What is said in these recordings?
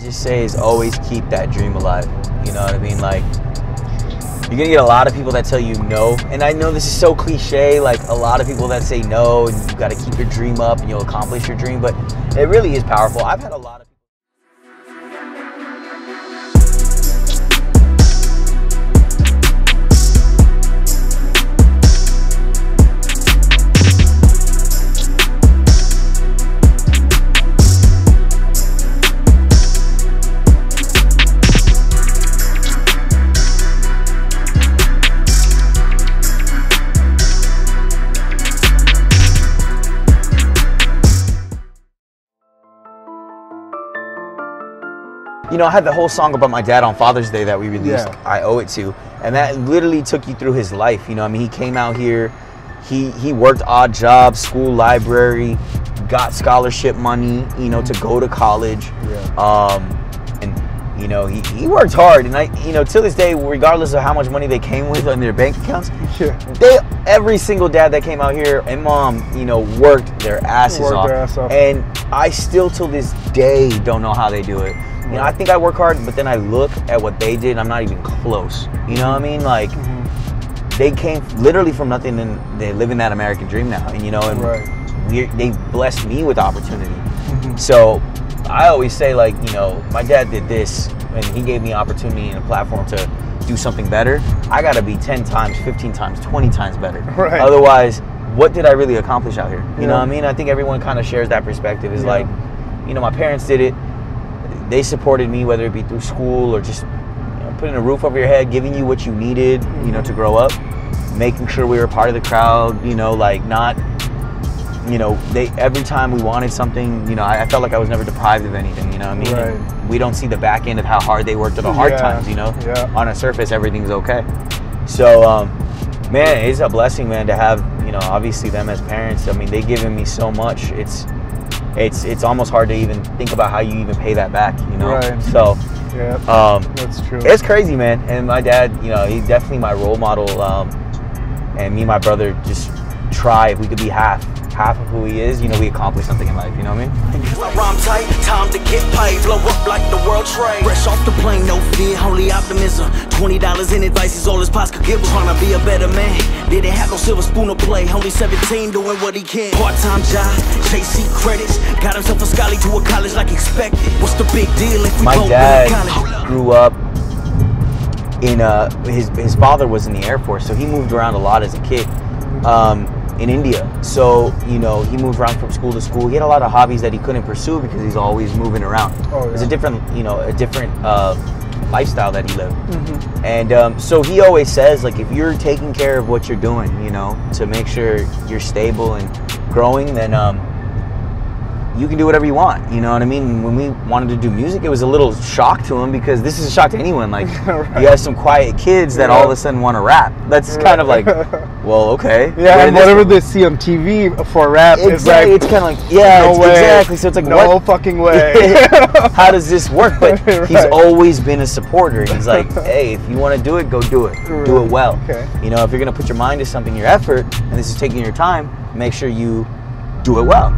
just say is always keep that dream alive. You know what I mean? Like, you're gonna get a lot of people that tell you no, and I know this is so cliche, like a lot of people that say no and you gotta keep your dream up and you'll accomplish your dream, but it really is powerful. I've had a lot of You know, I had the whole song about my dad on Father's Day that we released, I Owe It To, and that literally took you through his life. You know, I mean, he came out here, he worked odd jobs, school, library, got scholarship money, you know, to go to college. And, you know, he worked hard. And you know, to this day, regardless of how much money they came with on their bank accounts, every single dad that came out here and mom, you know, worked their asses off. And I still, till this day, don't know how they do it. You know, I think I work hard, but then I look at what they did and I'm not even close. You know what I mean? Like, they came literally from nothing and they live in that American dream now. And, you know, and they blessed me with opportunity. So I always say, like, you know, my dad did this and he gave me opportunity and a platform to do something better. I got to be 10 times, 15 times, 20 times better. Otherwise, what did I really accomplish out here? You know what I mean? I think everyone kind of shares that perspective. Is like, you know, my parents did it. They supported me, whether it be through school or just, you know, putting a roof over your head, giving you what you needed, you know, to grow up, making sure we were part of the crowd, you know, like not, you know, every time we wanted something, you know, I felt like I was never deprived of anything, you know what I mean? We don't see the back end of how hard they worked at the hard times, you know? On a surface, everything's okay. So, man, it's a blessing, man, to have, you know, obviously them as parents. I mean, they've given me so much. It's almost hard to even think about how you even pay that back, you know? So, that's true. It's crazy, man. And my dad, you know, he's definitely my role model. And me and my brother just try, if we could be half of who he is, you know, we accomplish something in life, you know what I mean? Rhyme tight, time to get paid, blow up like the world trade. Fresh off the plane, no fear, holy optimism. $20 in advice is all his pops could give. Trying to be a better man, didn't have no silver spoon to play. Only 17, doing what he can. Part-time job, JC credits, got himself a scholarly to a college like expected. What's the big deal if we My dad grew up in his father was in the Air Force, so he moved around a lot as a kid. In India, so, you know, he moved around from school to school. He had a lot of hobbies that he couldn't pursue because he's always moving around. It's a different, you know, lifestyle that he lived. And so he always says, like, if you're taking care of what you're doing, you know, to make sure you're stable and growing, then you can do whatever you want, you know what I mean? When we wanted to do music, it was a little shock to him because this is a shock to anyone. Like, you have some quiet kids that all of a sudden want to rap. That's kind of like, well, okay. And whatever they see on TV for rap is like, it's kind of like, exactly. So it's like, no fucking way. How does this work? But he's always been a supporter. He's like, hey, if you want to do it, go do it. Do it well. You know, if you're going to put your mind to something, your effort, and this is taking your time, make sure you do it well.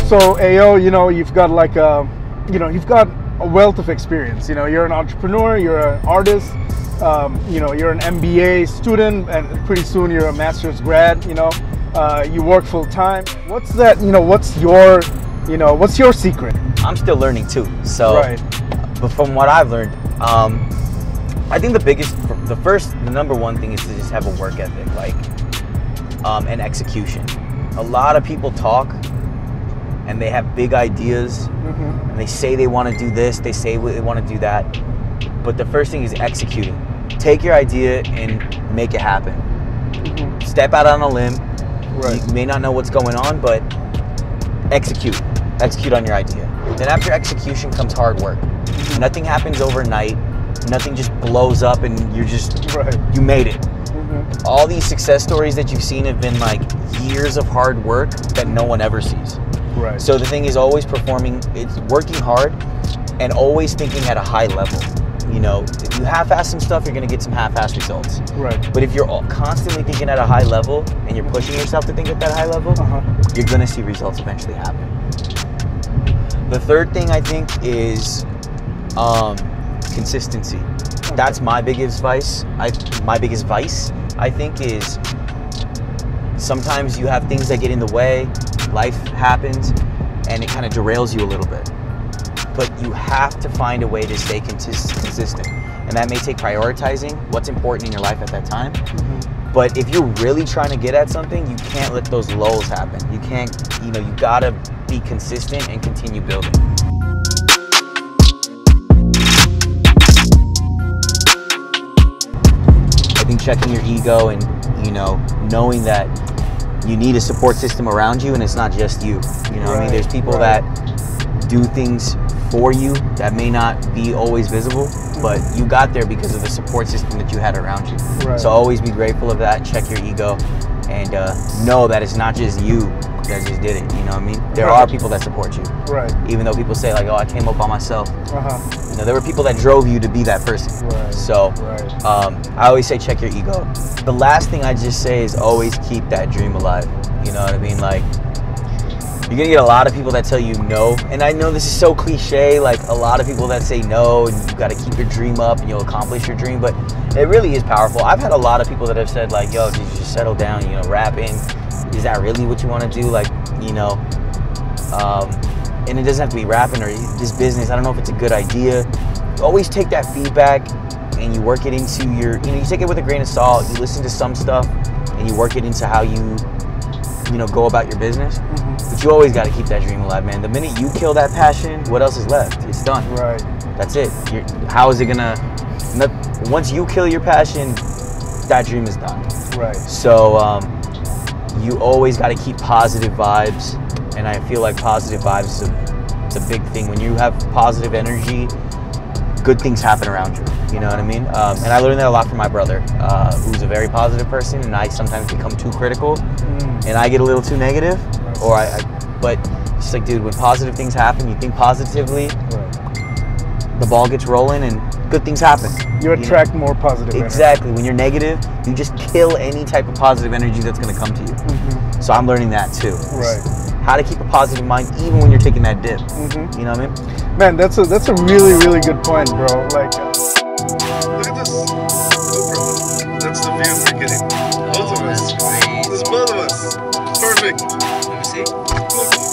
So Ayo, you know, you've got like you've got a wealth of experience. You know, you're an entrepreneur, you're an artist, you know, you're an MBA student, and pretty soon you're a master's grad. You know, you work full time. What's that? You know, what's your secret? I'm still learning too. So, but from what I've learned, I think the number one thing is to just have a work ethic, like, and execution. A lot of people talk, and they have big ideas, and they say they want to do this, they say they want to do that, but the first thing is executing. Take your idea and make it happen. Step out on a limb. Right. You may not know what's going on, but execute on your idea. Then after execution comes hard work. Nothing happens overnight. Nothing just blows up and you're just, you made it. All these success stories that you've seen have been like years of hard work that no one ever sees. Right. So the thing is always performing, it's working hard and always thinking at a high level. You know, if you half-ass some stuff, you're gonna get some half-ass results. Right. But if you're constantly thinking at a high level and you're pushing yourself to think at that high level, you're gonna see results eventually happen. The third thing I think is consistency. That's my biggest vice. My biggest vice, I think, is sometimes you have things that get in the way, life happens, and it kind of derails you a little bit. But you have to find a way to stay consistent. And that may take prioritizing what's important in your life at that time. But if you're really trying to get at something, you can't let those lulls happen. You can't, you know, you gotta be consistent and continue building. I think checking your ego and, you know, knowing that you need a support system around you and it's not just you. You know what I mean? There's people that do things for you that may not be always visible, but you got there because of the support system that you had around you. So always be grateful of that, check your ego, and know that it's not just you that just did it, you know what I mean? There are people that support you. Even though people say like, oh, I came up by myself. You know, there were people that drove you to be that person. So I always say check your ego. The last thing I just say is always keep that dream alive. You know what I mean? Like, you're gonna get a lot of people that tell you no, and I know this is so cliche, like a lot of people that say no and you gotta keep your dream up and you'll accomplish your dream, but it really is powerful. I've had a lot of people that have said like, yo, dude, just settle down, you know, rapping, is that really what you wanna do? Like, you know, and it doesn't have to be rapping or this business, I don't know if it's a good idea. Always take that feedback and you work it into your, you know, you take it with a grain of salt, you listen to some stuff and you work it into how you know, go about your business. But you always got to keep that dream alive, man. The minute you kill that passion, what else is left? It's done. That's it. How is it gonna? Once you kill your passion, that dream is done. So you always got to keep positive vibes, and I feel like positive vibes is a big thing. When you have positive energy, good things happen around you. You know what I mean? And I learned that a lot from my brother, who's a very positive person, and I sometimes become too critical, and I get a little too negative, but it's like, dude, when positive things happen, you think positively, the ball gets rolling, and good things happen. You attract more positive energy. Exactly. When you're negative, you just kill any type of positive energy that's going to come to you. So I'm learning that too. How to keep a positive mind even when you're taking that dip. You know what I mean? Man, that's a really, really good point, bro. Like, look at this. That's the view we're getting. Both of us. This is both of us. Perfect. Let me see.